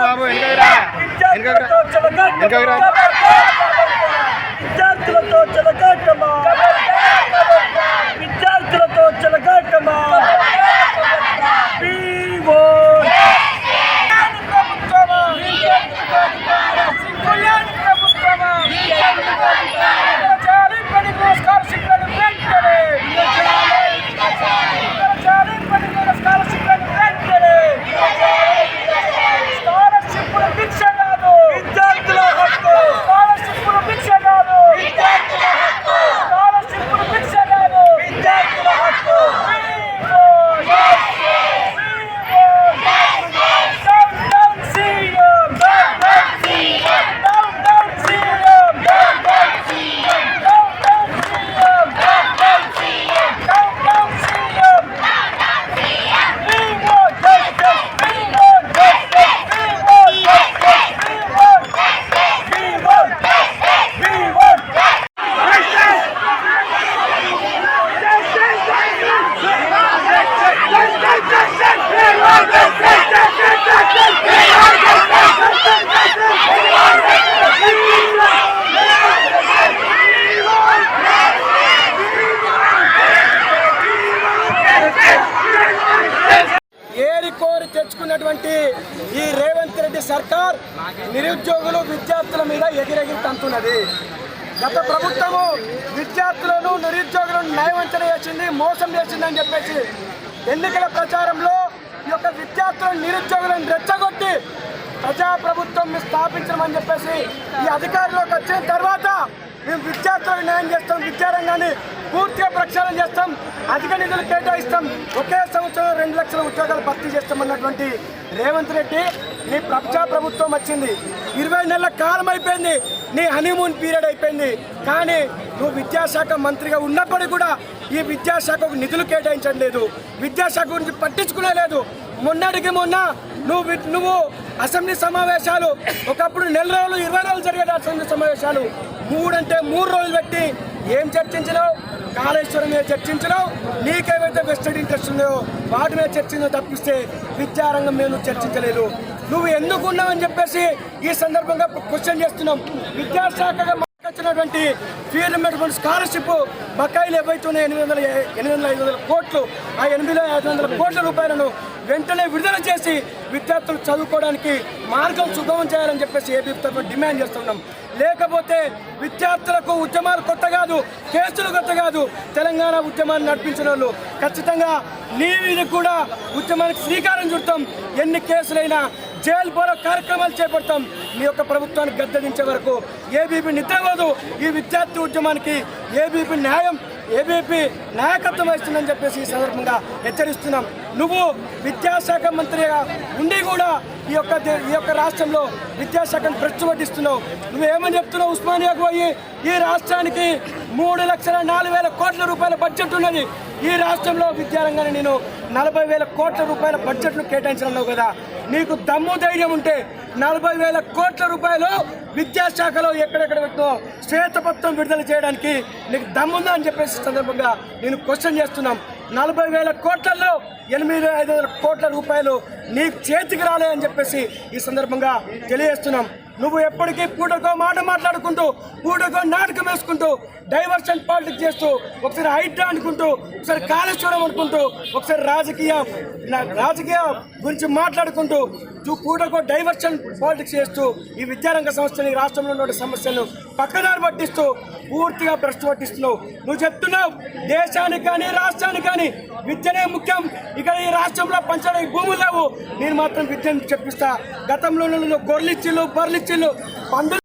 బాబు విద్యార్థులతో చెలగాటమా విద్యార్థులతో చెలగాటమా తెచ్చుకున్నటువంటి ఈ రేవంత్ రెడ్డి సర్కార్ నిరుద్యోగులు విద్యార్థుల మీద ఎగిరెగిరి తంతున్నది. గత ప్రభుత్వము విద్యార్థులను నిరుద్యోగులను నయవంచన చేసింది, మోసం చేసిందని చెప్పేసి ఎన్నికల ప్రచారంలో ఈ యొక్క విద్యార్థులను నిరుద్యోగులను రెచ్చగొట్టి ప్రజాప్రభుత్వం స్థాపించడం అని చెప్పేసి ఈ అధికారంలోకి వచ్చిన తర్వాత మేము విద్యార్థులకు న్యాయం చేస్తాం, విద్యారంగాన్ని పూర్తిగా ప్రక్షాళన చేస్తాం, అధిక నిధులు కేటాయిస్తాం, ఒకే సంవత్సరంలో 2 లక్షల ఉద్యోగాలు భర్తీ చేస్తామన్నటువంటి రేవంత్ రెడ్డి నీ ప్రజాప్రభుత్వం వచ్చింది. 20 నెలల కాలం అయిపోయింది, నీ హనీమూన్ పీరియడ్ అయిపోయింది. కానీ నువ్వు విద్యాశాఖ మంత్రిగా ఉన్నప్పటికీ కూడా ఈ విద్యాశాఖకు నిధులు కేటాయించడం లేదు, విద్యాశాఖ గురించి పట్టించుకునే లేదు. మొన్నటికి మొన్న నువ్వు అసెంబ్లీ సమావేశాలు ఒకప్పుడు 4 రోజులు 20 రోజులు జరిగే అసెంబ్లీ సమావేశాలు 3 అంటే 3 రోజులు పెట్టి ఏం చర్చించినావు? కాళేశ్వరం మీద చర్చించినావు, నీకేమైతే వెస్టెడ్ ఇంట్రెస్ట్ ఉన్నాయో వాటి మీద చర్చించో తప్పిస్తే విద్యారంగం మీద నువ్వు చర్చించలేదు. నువ్వు ఎందుకు ఉన్నావని చెప్పేసి ఈ సందర్భంగా క్వశ్చన్ చేస్తున్నాం. విద్యాశాఖగా వచ్చినటువంటి ఫీజు స్కాలర్షిప్ బకాయిలు ఏవైతున్నాయి 800-500 కోట్లు, ఆ 800-500 కోట్ల రూపాయలను వెంటనే విడుదల చేసి విద్యార్థులు చదువుకోవడానికి మార్గం సుగమం చేయాలని చెప్పేసి ఏపీ తరఫున డిమాండ్ చేస్తున్నాం. లేకపోతే విద్యార్థులకు ఉద్యమాలు కొత్త కాదు, కేసులు కొత్త కాదు. తెలంగాణ ఉద్యమాన్ని నడిపించిన వాళ్ళు ఖచ్చితంగా నీ మీద కూడా ఉద్యమానికి శ్రీకారం చుడతాం. ఎన్ని కేసులైనా జైలు పోరా కార్యక్రమాలు చేపడతాం. మీ యొక్క ప్రభుత్వాన్ని గద్దెదించే వరకు ఏబీపీ నిద్రపోదు. ఈ విద్యార్థి ఉద్యమానికి ఏబీపీ నాయకత్వం వహిస్తుందని చెప్పేసి ఈ సందర్భంగా హెచ్చరిస్తున్నాం. నువ్వు విద్యాశాఖ మంత్రిగా ఉండి కూడా ఈ యొక్క రాష్ట్రంలో విద్యాశాఖను భ్రష్టు పట్టిస్తున్నావు. నువ్వేమని చెప్తున్నావు? ఉస్మానియాకు పోయి ఈ రాష్ట్రానికి 3,04,000 కోట్ల రూపాయల బడ్జెట్ ఉన్నది. ఈ రాష్ట్రంలో విద్యారంగాన్ని నేను 40,000 కోట్ల రూపాయల బడ్జెట్ను కేటాయించనున్నావు కదా. నీకు దమ్ము ధైర్యం ఉంటే 40,000 కోట్ల రూపాయలు విద్యాశాఖలో ఎక్కడెక్కడ పెట్టినో శ్వేతపత్రం విడుదల చేయడానికి నీకు దమ్ముందా అని చెప్పేసి సందర్భంగా నేను క్వశ్చన్ చేస్తున్నాం. 40,000 కోట్లలో 8,500 కోట్ల రూపాయలు నీ చేతికి రాలే అని చెప్పేసి ఈ సందర్భంగా తెలియజేస్తున్నాం. నువ్వు ఎప్పటికీ పూటకో మాట మాట్లాడుకుంటూ, పూటకో నాటకం వేసుకుంటూ, డైవర్షన్ పాలిటిక్స్ చేస్తూ, ఒకసారి హైడ్రా అనుకుంటూ, ఒకసారి కాళేశ్వరం అనుకుంటూ, ఒకసారి రాజకీయ గురించి మాట్లాడుకుంటూ, పూటకో డైవర్షన్ పాలిటిక్స్ చేస్తూ ఈ విద్యారంగ సంస్థని రాష్ట్రంలో ఉన్న సమస్యలను పక్కదారి పట్టిస్తూ పూర్తిగా భ్రష్టు పట్టిస్తున్నావు. నువ్వు చెప్తున్నావు దేశానికి కానీ రాష్ట్రానికి కానీ విద్యనే ముఖ్యం, ఇక్కడ ఈ రాష్ట్రంలో పంచడానికి భూములు లేవు, నేను మాత్రం విద్యను చెప్పిస్తా. గతంలో నువ్వు గొర్రెలిచ్చిళ్ళు బర్రెలిచ్చిళ్ళు పందులు